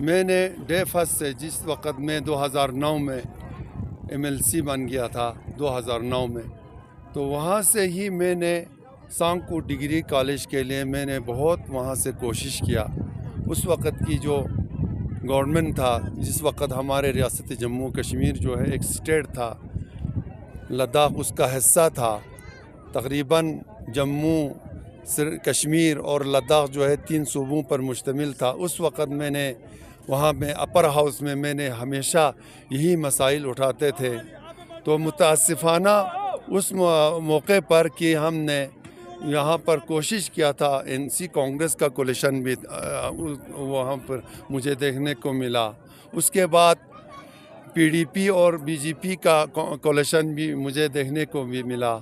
میں نے day first سے جس وقت میں 2009 میں MLC بن گیا تھا 2009 میں، تو وہاں سے ہی میں نے سانکو ڈگری کالج کے لیے میں نے بہت وہاں سے کوشش کیا۔ اس وقت کی جو گورنمنٹ تھا، جس وقت ہمارے ریاست جموں کشمیر جو ہے ایک اسٹیٹ تھا، لداخ اس کا حصہ تھا، تقریباً جموں کشمیر اور لداخ جو ہے 3 صوبوں پر مشتمل تھا۔ اس وقت میں نے وہاں میں اپر ہاؤس میں نے ہمیشہ یہی مسائل اٹھاتے تھے۔ تو متاسفانہ اس موقع پر کہ ہم نے یہاں پر کوشش کیا تھا، NC کانگریس کا کولیشن بھی وہاں پر مجھے دیکھنے کو ملا۔ اس کے بعد PDP اور BJP کا کولیشن بھی مجھے دیکھنے کو بھی ملا۔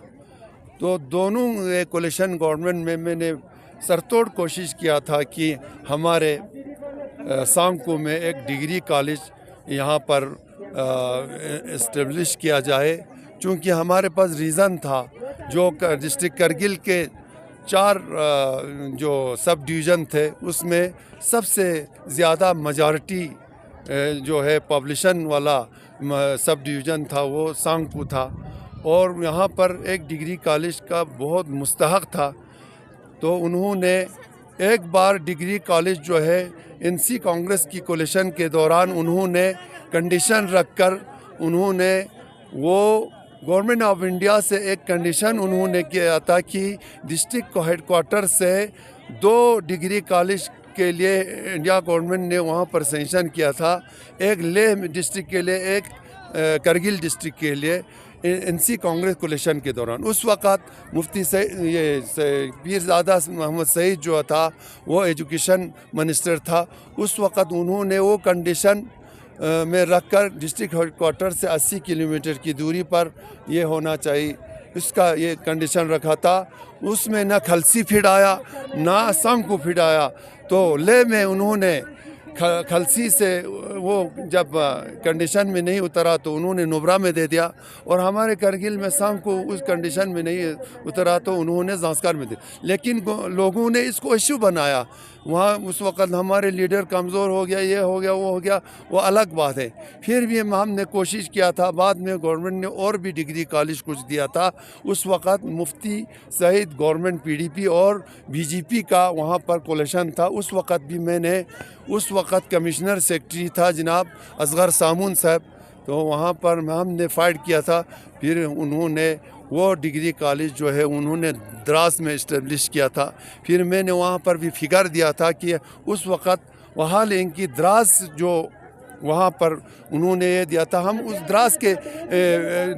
تو دونوں کولیشن گورنمنٹ میں نے سرتوڑ کوشش کیا تھا کہ ہمارے سانکو میں ایک ڈگری کالج یہاں پر اسٹیبلش کیا جائے، چونکہ ہمارے پاس ریزن تھا۔ جو ڈسٹرکٹ کرگل کے 4 جو سب ڈویژن تھے، اس میں سب سے زیادہ میجارٹی جو ہے پاپولیشن والا سب ڈویژن تھا وہ سانکو تھا، اور یہاں پر ایک ڈگری کالج کا بہت مستحق تھا۔ تو انہوں نے ایک بار ڈگری کالج جو ہے NC کانگریس کی کولیشن کے دوران انہوں نے کنڈیشن رکھ کر انہوں نے وہ گورنمنٹ آف انڈیا سے ایک کنڈیشن انہوں نے کیا تھا کہ ڈسٹرکٹ ہیڈ کوارٹر سے 2 ڈگری کالج کے لیے انڈیا گورنمنٹ نے وہاں پر سینکشن کیا تھا، ایک لیہ ڈسٹرکٹ کے لیے، ایک کرگل ڈسٹرکٹ کے لیے، NC کانگریس کولیشن کے دوران۔ اس وقت مفتی پیرزادہ محمد سعید جو تھا وہ ایجوکیشن منسٹر تھا۔ اس وقت انہوں نے وہ کنڈیشن میں رکھ کر ڈسٹرکٹ ہیڈ کوارٹر سے 80 کلومیٹر کی دوری پر یہ ہونا چاہیے، اس کا یہ کنڈیشن رکھا تھا۔ اس میں نہ کھلسی فیڈ آیا نہ سانکو فیڈ آیا۔ تو لے میں انہوں نے کھلسی سے وہ جب کنڈیشن میں نہیں اترا تو انہوں نے نبرا میں دے دیا، اور ہمارے کرگل میں سانکو اس کنڈیشن میں نہیں اترا تو انہوں نے زانسکار میں دے۔ لیکن لوگوں نے اس کو ایشو بنایا۔ وہاں اس وقت ہمارے لیڈر کمزور ہو گیا، یہ ہو گیا، وہ ہو گیا، وہ الگ بات ہے۔ پھر بھی ہم نے کوشش کیا تھا، بعد میں گورنمنٹ نے اور بھی ڈگری کالج کچھ دیا تھا۔ اس وقت مفتی سعید گورنمنٹ PDP اور BJP کا وہاں پر کولیشن تھا۔ اس وقت بھی میں نے، اس وقت کمشنر سیکرٹری تھا جناب اصغر سامون صاحب، تو وہاں پر ہم نے فائٹ کیا تھا۔ پھر انہوں نے وہ ڈگری کالج جو ہے انہوں نے دراس میں اسٹیبلش کیا تھا۔ پھر میں نے وہاں پر بھی فگر دیا تھا کہ اس وقت وہاں ان کی دراس جو وہاں پر انہوں نے یہ دیا تھا، ہم اس دراس کے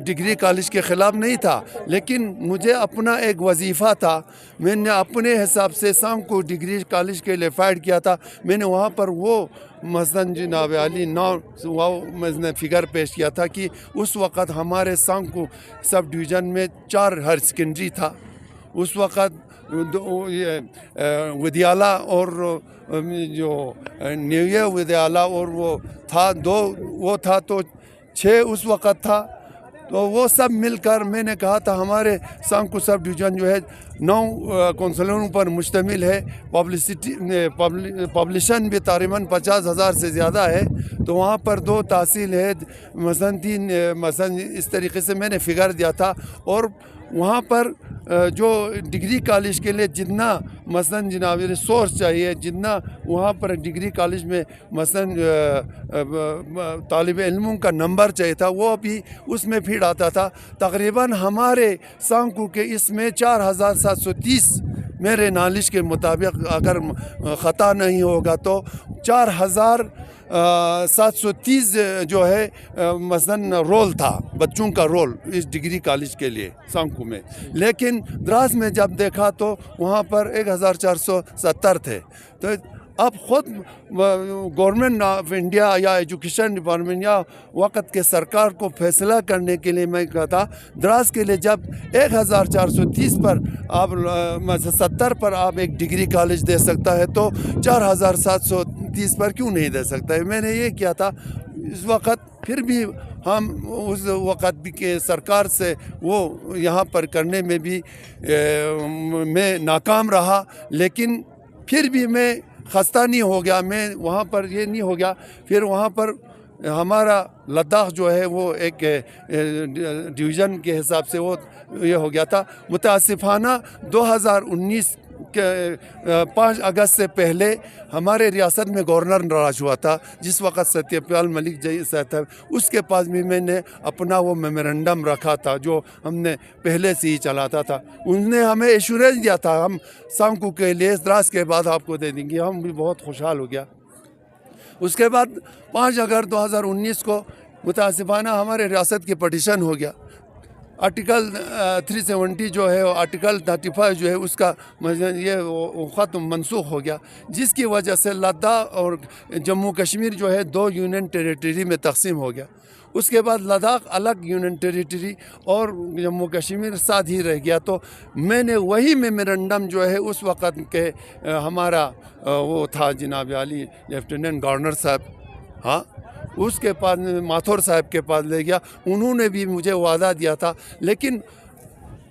ڈگری کالج کے خلاف نہیں تھا، لیکن مجھے اپنا ایک وظیفہ تھا۔ میں نے اپنے حساب سے سانکو ڈگری کالج کے لیے فائٹ کیا تھا۔ میں نے وہاں پر وہ مثلاً جناب علی میں نے فگر پیش کیا تھا کہ اس وقت ہمارے سانکو سب ڈویژن میں 4 ہائر سیکنڈری تھا۔ اس وقت ودیالا اور جو نیو ودیالا اور وہ تھا 2، وہ تھا تو 6 اس وقت تھا۔ تو وہ سب مل کر میں نے کہا تھا ہمارے سانکو سب ڈویژن جو ہے 9 کونسلروں پر مشتمل ہے، پاپولیشن بھی تقریباً 50,000 سے زیادہ ہے، تو وہاں پر 2 تحصیل ہے، مثلاً 3 مثلاً اس طریقے سے میں نے فگر دیا تھا۔ اور وہاں پر جو ڈگری کالج کے لیے جتنا مثلاً جناب ریسورس چاہیے، جتنا وہاں پر ڈگری کالج میں مثلاً طالب علموں کا نمبر چاہیے تھا، وہ بھی اس میں فیڈ آتا تھا۔ تقریباً ہمارے سانکو کے اس میں 4,730 میرے نالج کے مطابق، اگر خطا نہیں ہوگا تو 4,730 جو ہے مثلاً رول تھا، بچوں کا رول اس ڈگری کالج کے لیے سانکو میں۔ لیکن دراس میں جب دیکھا تو وہاں پر 1,470 تھے۔ تو اب خود گورنمنٹ آف انڈیا یا ایجوکیشن ڈپارٹمنٹ یا وقت کے سرکار کو فیصلہ کرنے کے لیے میں کہتا، دراس کے لیے جب 1,430 پر آپ 70 پر آپ ایک ڈگری کالج دے سکتا ہے تو 4,730 پر کیوں نہیں دے سکتا ہے؟ میں نے یہ کیا تھا اس وقت۔ پھر بھی ہم اس وقت بھی کہ سرکار سے وہ یہاں پر کرنے میں بھی میں ناکام رہا، لیکن پھر بھی میں خستہ نہیں ہو گیا، میں وہاں پر یہ نہیں ہو گیا. پھر وہاں پر ہمارا لداخ جو ہے وہ ایک ڈویژن کے حساب سے وہ یہ ہو گیا تھا. متاسفانہ 2019 کے 5 اگست سے پہلے ہمارے ریاست میں گورنر ناراض ہوا تھا، جس وقت ستیہ پال ملک جیسا تھا. اس کے پاس بھی میں نے اپنا وہ میمورنڈم رکھا تھا جو ہم نے پہلے سے ہی چلاتا تھا. ان نے ہمیں ایشورنس دیا تھا ہم سانکو کے لیے دراز کے بعد آپ کو دے دیں گے. ہم بھی بہت خوشحال ہو گیا. اس کے بعد 5 اگست 2019 کو متاسفانہ ہمارے ریاست کی پٹیشن ہو گیا. آرٹیکل 370 جو ہے آرٹیکل 35 جو ہے اس کا یہ ختم منسوخ ہو گیا، جس کی وجہ سے لداخ اور جموں کشمیر جو ہے 2 یونین ٹیریٹری میں تقسیم ہو گیا. اس کے بعد لداخ الگ یونین ٹیریٹری اور جموں کشمیر ساتھ ہی رہ گیا. تو میں نے وہی میمورنڈم جو ہے اس وقت کے ہمارا وہ تھا جناب عالی لیفٹیننٹ گورنر صاحب، ہاں اس کے پاس ماتھور صاحب کے پاس لے گیا. انہوں نے بھی مجھے وعدہ دیا تھا، لیکن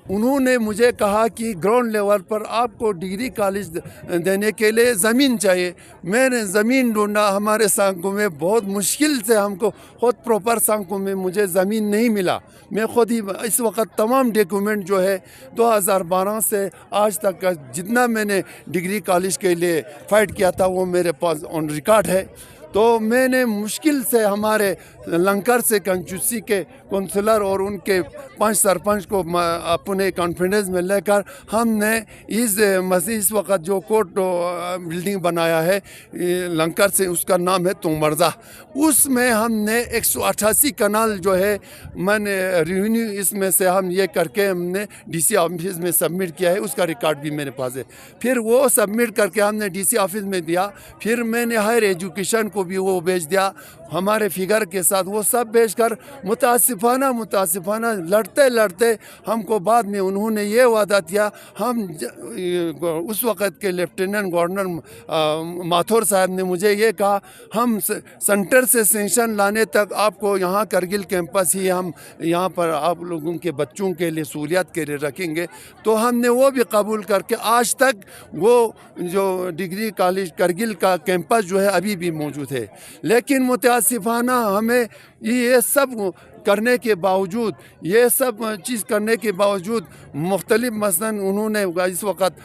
انہوں نے مجھے کہا کہ گراؤنڈ لیول پر آپ کو ڈگری کالج دینے کے لیے زمین چاہیے. میں نے زمین ڈھونڈا ہمارے سانکو میں، بہت مشکل سے ہم کو خود پراپر سانکو میں مجھے زمین نہیں ملا. میں خود ہی اس وقت تمام ڈاکیومنٹ جو ہے 2012 سے آج تک کا جتنا میں نے ڈگری کالج کے لیے فائٹ کیا تھا وہ میرے پاس آن ریکارڈ ہے. تو میں نے مشکل سے ہمارے لنکر سے کنچوسی کے کونسلر اور ان کے 5 سرپنچ کو اپنے کانفیڈنس میں لے کر ہم نے اس وقت جو کورٹ بلڈنگ بنایا ہے لنکر سے، اس کا نام ہے تومرزا. اس میں ہم نے 188 کنال جو ہے میں نے ریونیو اس میں سے ہم یہ کر کے ہم نے ڈی سی آفس میں سبمٹ کیا ہے. اس کا ریکارڈ بھی میرے پاس ہے. پھر وہ سبمٹ کر کے ہم نے ڈی سی آفس میں دیا. پھر میں نے ہائر ایجوکیشن کو بھی وہ بھیج دیا ہمارے فگر کے ساتھ. وہ سب بھیج کر متاسفانہ لڑتے ہم کو بعد میں انہوں نے یہ وعدہ دیا. ہم اس وقت کے لیفٹیننٹ گورنر ماتھور صاحب نے مجھے یہ کہا ہم سینٹر سے سینکشن لانے تک آپ کو یہاں کرگل کیمپس ہی ہم یہاں پر آپ لوگوں کے بچوں کے لیے سہولیات کے لیے رکھیں گے. تو ہم نے وہ بھی قبول کر کے آج تک وہ جو ڈگری کالج کرگل کا کیمپس جو ہے ابھی بھی موجود ہے. لیکن متاسفانہ ہمیں یہ سب کرنے کے باوجود مختلف مثلاً انہوں نے اس وقت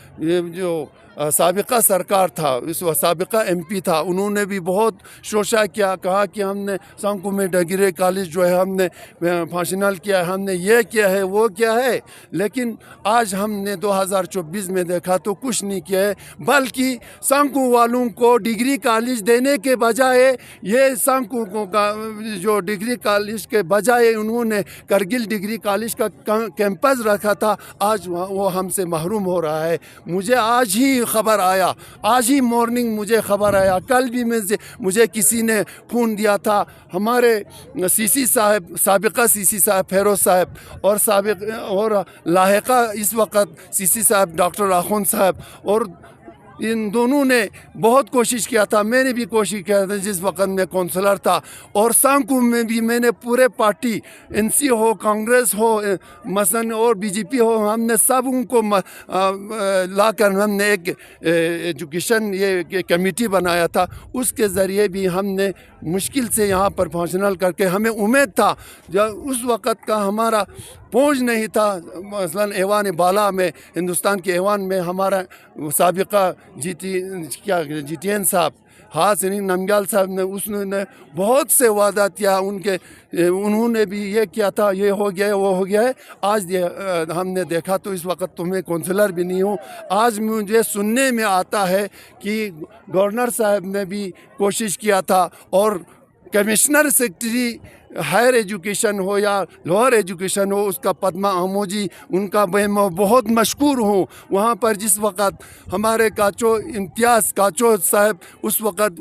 جو سابقہ سرکار تھا، اس وقت سابقہ ایم پی تھا، انہوں نے بھی بہت شوشہ کیا، کہا کہ ہم نے سانکو میں ڈگری کالج جو ہے ہم نے فنکشنل کیا ہے، ہم نے یہ کیا ہے وہ کیا ہے. لیکن آج ہم نے 2024 میں دیکھا تو کچھ نہیں کیا ہے، بلکہ سانکو والوں کو ڈگری کالج دینے کے بجائے یہ سانکو کا جو ڈگری کالج کے بجائے انہوں نے کرگل ڈگری کالج کا کیمپس رکھا تھا. آج وہ ہم سے محروم ہو رہا ہے. مجھے آج ہی خبر آیا، آج ہی مارننگ مجھے خبر آیا. کل بھی مجھے کسی نے فون دیا تھا، ہمارے سی سی صاحب، سابقہ سی سی صاحب فیروز صاحب اور لاحقہ اس وقت سی سی صاحب ڈاکٹر آخوند صاحب، اور ان دونوں نے بہت کوشش کیا تھا. میں نے بھی کوشش کیا تھا جس وقت میں کونسلر تھا. اور سانکو میں بھی میں نے پورے پارٹی این سی ہو، کانگریس ہو مثلاً اور بی جے پی ہو، ہم نے سب ان کو لا کر ہم نے ایک ایجوکیشن یہ کمیٹی بنایا تھا. اس کے ذریعے بھی ہم نے مشکل سے یہاں پر فنکشنل کر کے ہمیں امید تھا. جب اس وقت کا ہمارا پہنچ نہیں تھا، مثلاً ایوان بالا میں، ہندوستان کے ایوان میں ہمارا سابقہ جی ٹی این صاحب سنی نمگیال صاحب نے اس نے بہت سے وعدہ کیا. انہوں نے بھی یہ کیا تھا، یہ ہو گیا ہے وہ ہو گیا ہے. آج ہم نے دیکھا تو اس وقت تمہیں کونسلر بھی نہیں ہوں. آج مجھے سننے میں آتا ہے کہ گورنر صاحب نے بھی کوشش کیا تھا، اور کمشنر سیکرٹری ہائر ایجوکیشن ہو یا لوور ایجوکیشن ہو، اس کا پدما اموجی، ان کا میں بہت مشکور ہوں. وہاں پر جس وقت ہمارے امتیاز کاچو صاحب اس وقت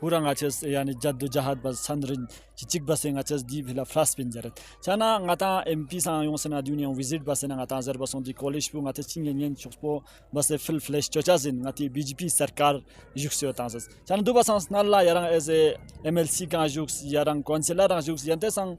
pura ngachas yani jaddu jahad bas sandrin chichik bas ngachas di vila fras bin jarat. Chana ngata MP sa yung sana dunia visit bas ngata zer bason di college pu ngata chingen chospo bas full flesh chochazin ngati BJP sarkar juksio tansas. Chana du basans nalla yarang as MLC ka juks yarang councilor juks yante sang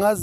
ngaz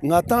ngata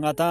ngata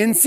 NC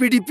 PDP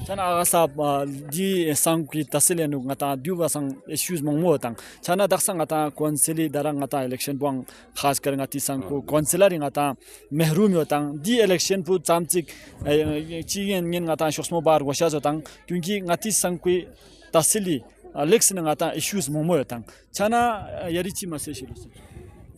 Chana agasab di sang ki tasile nu ngata duba sang issues mongmo tang chana daksa ngata konsili darang ngata election buang khas kar ngati sang ko konsilari ngata mehrum yo tang di election pu chamchik chi ngin ngata shosmo bar washa zo tang kyunki ngati sang ki tasili election ngata issues mongmo yo tang chana yarichi mase shiru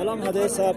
Walang hade sab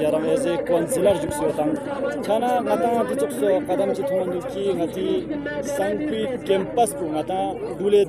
yaram eze consular jukso tang chana ngata di jukso kadam chi thondu ki ngati sangpi campus pu ngata dule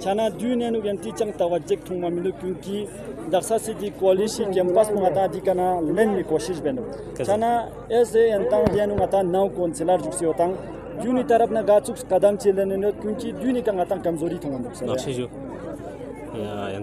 chana dune nu yanti chang tawajek thongma milu kyunki daksa si di coalition campus pu ngata di kana len mi koshish benu chana eze entang dianu ngata now consular jukso tang duni taraf na gachuk kadam chi len no kyunki duni ka ngata kamzori thondu نقشي yang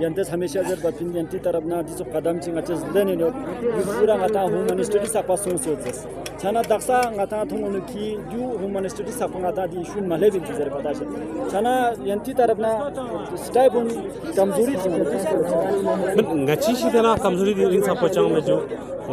yantes hamesha zer bapin yanti tarabna diso qadam chi ngachas lene no pura ngata home ministry sa pasung soches chana daksa ngata thongonu ki du home ministry sa ngata di issue male bin zer bata chana yanti tarabna stable kamzori thi ngachi shi dena kamzori di in sa pachang me jo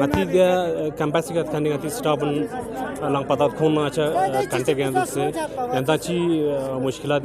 ngati dia campus ka thani ngati stable lang patat khona acha kante ke andu se yanta chi mushkilat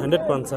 100%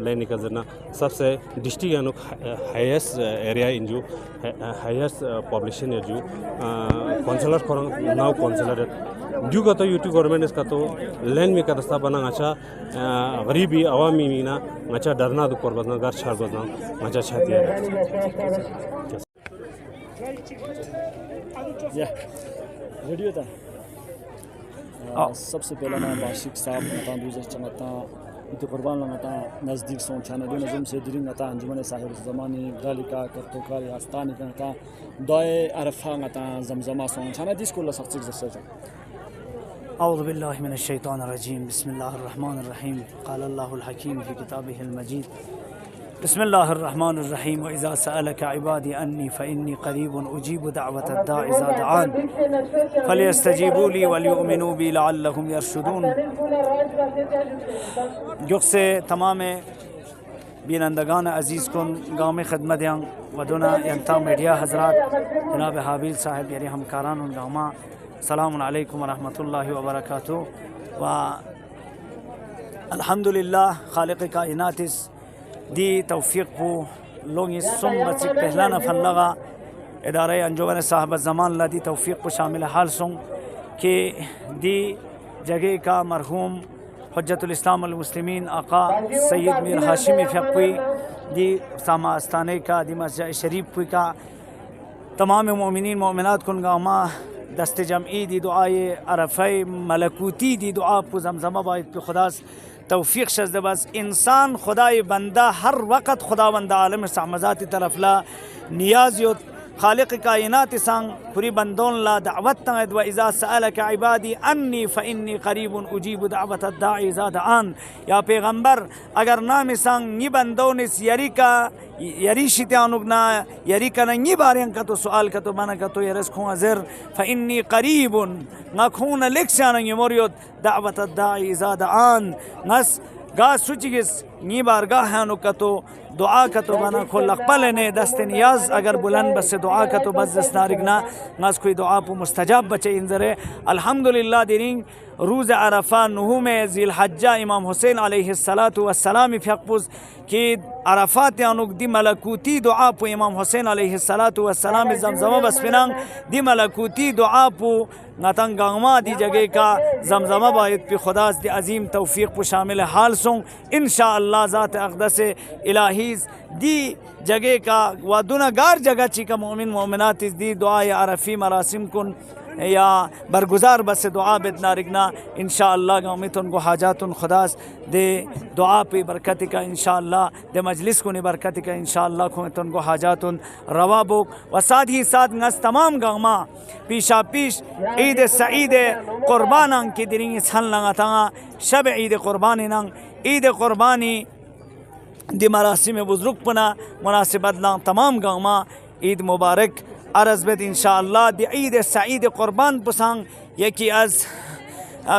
لین کا ذرنا سب سے district انوک highest area in جو highest population ہے جو counsellor covering now counsellor جو کا تو UT government اس کا تو لین میں کا دستہ بنا اچھا غریبی عوامی مینا اچھا ڈرنا دو پر بدنا گھر چھاڑ بدنا اچھا چھاتی ہے ویڈیو تھا سب سے پہلا نام عاشق صاحب نتا دوزر چمتا تو قربان لگتا نزدیک سون چھانا دو نظم سے درین نتا انجمن صاحب زمانی غالکا کرتوکار آستانی نتا دعائے عرفہ نتا زمزمہ سون چھانا دیس کو لسخت زسر اعوذ باللہ من الشیطان الرجیم بسم اللہ الرحمن الرحیم قال اللہ الحکیم فی کتابہ المجید بسم اللہ الرحمن الرحیم وَإِذَا سَأَلَكَ عِبَادِي أَنِّي فَإِنِّي قَرِيبٌ أُجِيبُ دَعْوَةَ الدَّاعِ إِذَا دَعَانِ فَلْيَسْتَجِيبُوا لِي وَلْيُؤْمِنُوا بِي لَعَلَّهُمْ يَرْشُدُونَ جوک سے تمام بینندگان عزیز کن گام خدمت ودنا ینتا میڈیا حضرات جناب حابیل صاحب یعنی ہمکاران ان گاما السلام علیکم ورحمۃ اللہ وبرکاتہ و الحمدللہ خالق کائنات دی توفیق پو لوگی سم بچی پہلانا فن لگا ادارہ انجمن صاحب زمان لا دی توفیق پو شامل حال سن کہ دی جگہ کا مرحوم حجت الاسلام المسلمین آقا سید میر ہاشمی فقوی دی ساما استانے کا دی مسجد شریف پوی کا تمام مومنین مومنات کن گاما دست جمعی دی دعائے عرفہ ملکوتی دی دعا پو زمزمہ باید پی خدا توفیق شزد بس انسان خدای بندہ ہر وقت خدا بندہ عالم سعمزاتی طرف لا نیازیت خالق کائنات سانگ پوری بندون لا دعوت تنگد و اذا سألک عبادی انی فانی قریب اجیب دعوت الداعی اذا دعان یا پیغمبر اگر نام سانگ نی بندون اس یری کا یری شتیانوگنا یری کا نی بارین کا تو سوال کا تو بنا کا تو یرس کھون ازر فانی قریب نکھون لکسان یموریت دعوت الداعی اذا دعان نس گا سوچگس نی بارگاہ ہنو کا تو دعا کا تو بنا کھول اقبل نے دست نیاز اگر بلند بس دعا کا تو بس دست نارگنا ناس کوئی دعا پو مستجاب بچے انذرے الحمدللہ دیرین روز عرفہ نہوم ذی الحجہ امام حسین علیہ السلام فیقبوز کہ عرفات یانوک دی ملکوتی دعا پو امام حسین علیہ السلام زمزمہ بس پنانگ دی ملکوتی دعا پو نتنگ گاما دی جگہ کا زمزمہ باید پی خداز دی عظیم توفیق پو شامل حال سوں انشاءاللہ ذات اقدس الہیز دی جگہ کا ودنا گار جگہ چی کا مومن مومنات دی دعای عرفی مراسم کن یا برگزار بس دعا بدنا رگنا انشاءاللہ گامیتن کو حاجاتن خداس دے دعا پہ برکت کا انشاءاللہ دے مجلس کو برکت کا انشاءاللہ کومیتن کو حاجاتن روا بوک و ساتھ ہی ساتھ نس تمام گاما پیشا پیش عید سعید قربانان کی درینگی سن لنگا تنگا شب عید قربانی ننگ عید قربانی دی مراسم بزرگ پنا مناسبت لنگ تمام گاما عید مبارک عرض بد انشاءاللہ دی عید سعید قربان پسانگ یکی از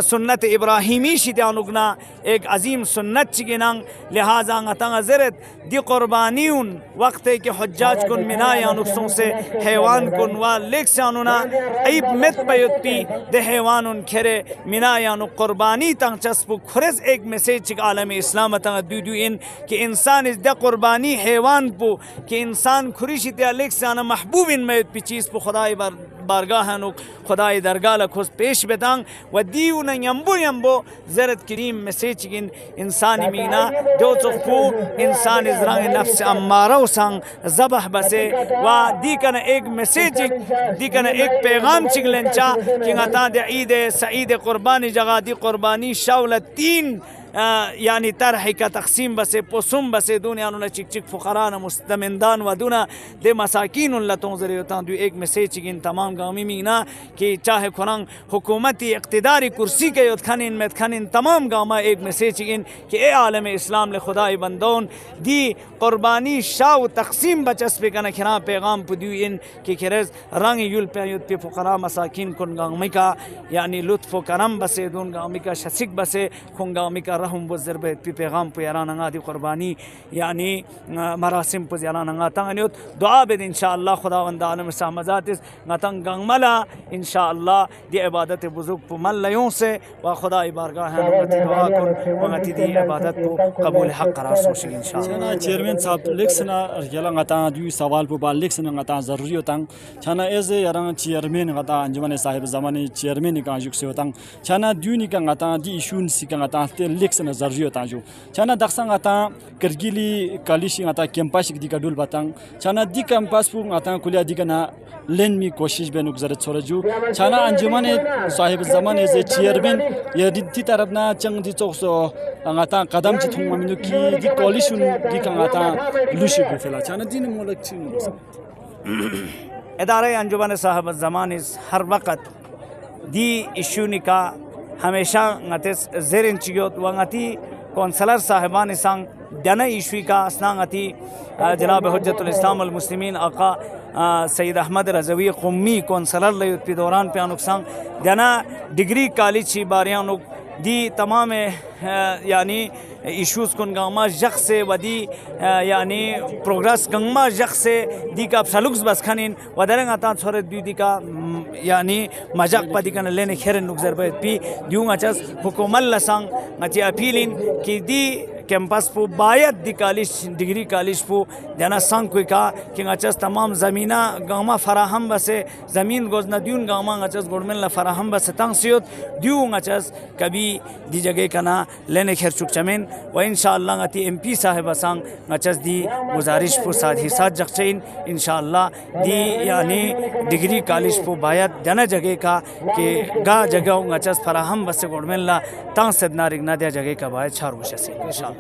سنت ابراہیمی شیدانوگنا ایک عظیم سنت چگنانگ لہذا نتنگ زرد دی قربانیون وقت کہ حجاج کن منایا نقصوں سے حیوان کن و لیک سانونا عیب مت پیت پی دے حیوانون کھرے منایا نو قربانی تنگ چسپو کھرز ایک میسیج چک عالم اسلام تنگ دو ان کہ انسان اس دے قربانی حیوان پو کہ انسان کھریشی تیا لیک سانا محبوب ان میت پی چیز پو خدای بارگاہ نو خدای درگاہ لکھوز پیش بتانگ و دیونا یمبو زرد کریم میسیج گن انسانی مینا جو چخپو انسان ازران نفس امارو سنگ زبح بسے و دیکن ایک میسیج دیکن ایک پیغام چگلنچا کہ نتا دے عید سعید قربانی جگہ دی قربانی شاول 3 یعنی طرح کا تقسیم بسے پسم بسے دنیا نو چک چک فقران مستمندان و دونا دے مساکین لتوں ذریعتان دو ایک میسیج گن تمام گامی مینا کہ چاہے کنن حکومتی اقتداری کرسی کے یدکھنین مدکھنین تمام گاما ایک میسیج گن کہ اے عالم اسلام لے خدای بندون دی قربانی شاو تقسیم بچس پہ کنا کھنا پیغام پو دیو ان کہ کھرز رنگ یول پہ یود پہ فقراء مساکین کن گامی کا یعنی لطف و کرم بسے دون گامی کا شسک بسے کن گامی کا رحم و ضربت پی پیغام پو یاراننگا دی قربانی یعنی مراسم پو یاراننگا تنگنیوت دعا بید انشاءاللہ خداوند عالم سامزات اس نتن گنگملا انشاءاللہ دی عبادت بزرگ پو مل لیوں سے و خدای بارگاہ نمتی دعا کن وغتی دی عبادت پو قبول حق قرار سوشی انشاءاللہ. چانا چیئرمین صاحب لیکسنا یلا غتا دیو سوال پو با لیکسنا غتا ضروری ہوتاں چانا ایز یاران چیئرمین غتا انجمن صاحب زمانی چیئرمین کا یوک سے ہوتاں چانا دیونی کا غتا دی ایشون سی کا غتا تے لیکسنا ضروری ہوتاں جو چانا دخسا غتا کرگیلی کالیشی غتا کیمپاس دی کا دول باتاں چانا دی کیمپاس پو غتا کولیا دی کنا لین می کوشش بے نگزرت سورجو چانا انجمن صاحب زمانی از چیئرمین یہ دی طرف نا چنگ دی چوکسو غتا قدم چ تھوں منو کی دی کولیشن دی کا غتا لوشی کو فلا چانا دین مولک چھ ادارہ انجمن صاحب زمان اس ہر وقت دی ایشونی کا ہمیشہ غتس زیرن چیوت وغتی کونسلر صاحبان سنگ دنا ایشوی کا اسنانگتی جناب حجت الاسلام المسلمین آقا سید احمد رضوی قمی کونسلر لیوت پی دوران پہ انکسان دنا ڈگری کالج چی باریانو دی تمام یعنی ایشوز کن گاما جخ سے و دی یعنی پروگرس گنگما جخ سے دی کا سلوکس بس کھنین و درنگ آتان سورت دی کا یعنی مجاق پا دی کن لینے خیرن نگزر باید پی دیوں اچھاس حکومت لسانگ اچھی اپیلین کی دی کیمپس پو باید دی کالج ڈگری کالج پو دینا سنگ کوئی کا کہ اچھاس تمام زمینہ گاما فراہم بسے زمین گوزنا دیون گاما اچھاس گورنمنٹ فراہم بسے تنگ سیوت دیوں اچھاس کبھی دی جگہ کنا لینے خیر چک چمین و انشاءاللہ غتی ایم پی صاحب اسانگ اچھاس دی گزارش پو ساتھ حساد جخچین انشاءاللہ دی یعنی ڈگری کالج پو باید دینا جگہ کا کہ گا جگہ اچھاس فراہم بسے گورنمنٹ تنگ سدنا رگنا دیا جگہ کا باید چھار وشہ سے انشاءاللہ.